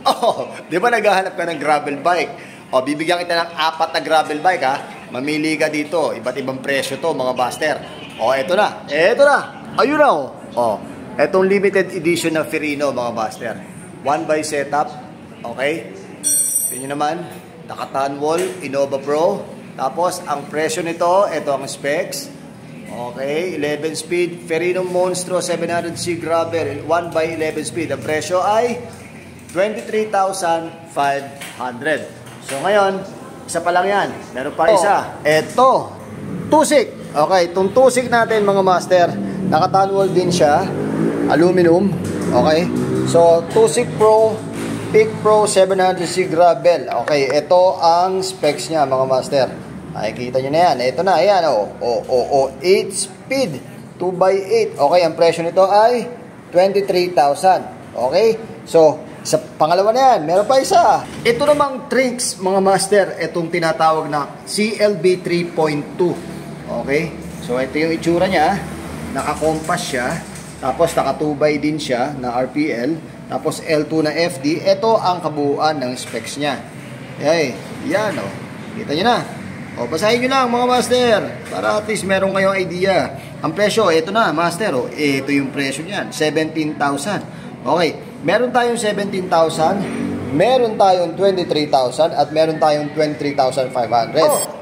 Oh, di ba naghahanap ka ng gravel bike? O, bibigyan kita ng 4 na gravel bike, ha? Mamili ka dito. Iba't ibang presyo to, mga master. O, eto na. Eto na. Ayun na, oh. O, etong limited edition na Ferrino, mga master. 1x setup. Okay? Ito nyo naman. Nakatan wall, Innova Pro. Tapos, ang presyo nito, ito ang specs. Okay, 11 speed. Ferrino Monstro 700C gravel. 1x11 speed. Ang presyo ay 23,500. So ngayon, isa pa lang yan. Meron pa isa. Ito, Tusik. Okay, itong Tusik natin mga master, naka-tanwall din siya. Aluminum. Okay. So, Tusik Pro, Peak Pro 700C gravel. Okay, ito ang specs niya mga master. Nakikita nyo na yan. Ito na, ayan o. 8 speed. 2x8. Okay, ang presyo nito ay 23,000. Okay. So, sa pangalawa na yan, meron pa isa. Ito namang Trinks, mga master, itong tinatawag na CLB 3.2. Okay? So, ito yung itsura niya. Naka-compass siya. Tapos, naka-2x din siya na RPL. Tapos, L2 na FD. Ito ang kabuuan ng specs niya. Okay. Yan, o. Kita nyo na. O, basahin nyo lang, mga master. Para at least meron kayong idea. Ang presyo, ito na, master. O, ito yung presyo niyan. 17,000. Okay. Meron tayong 17,000, meron tayong 23,000, at meron tayong 23,500.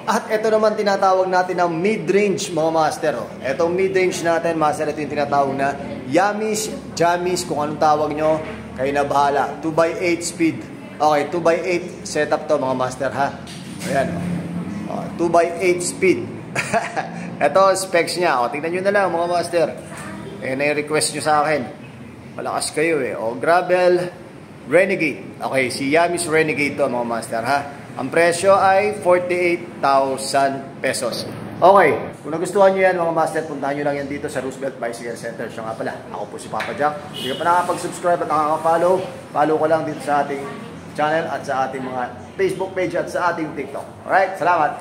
At ito naman tinatawag natin ng mid-range, mga master. Itong mid-range natin, master, ito yung tinatawag na Yamis, Jamis, kung anong tawag nyo, kayo na bahala. 2x8 speed. Okay, 2x8 setup to, mga master, ha? Ayan, 2x8 speed. Ito, specs niya. Tingnan nyo na lang, mga master. Ayan na yung request nyo sa akin. Malakas kayo eh. O, gravel Renegade. Okay, si Yamis Renegade to, mga master, ha? Ang presyo ay 48,000 pesos. Okay, kung nagustuhan nyo yan, mga master, puntahan nyo lang yan dito sa Roosevelt Bicycle Center. Siya nga pala, ako po si Papa Jack. Hindi ka pa nakakapag-subscribe at nakaka-follow, follow ko lang dito sa ating channel at sa ating mga Facebook page at sa ating TikTok. Alright, salamat!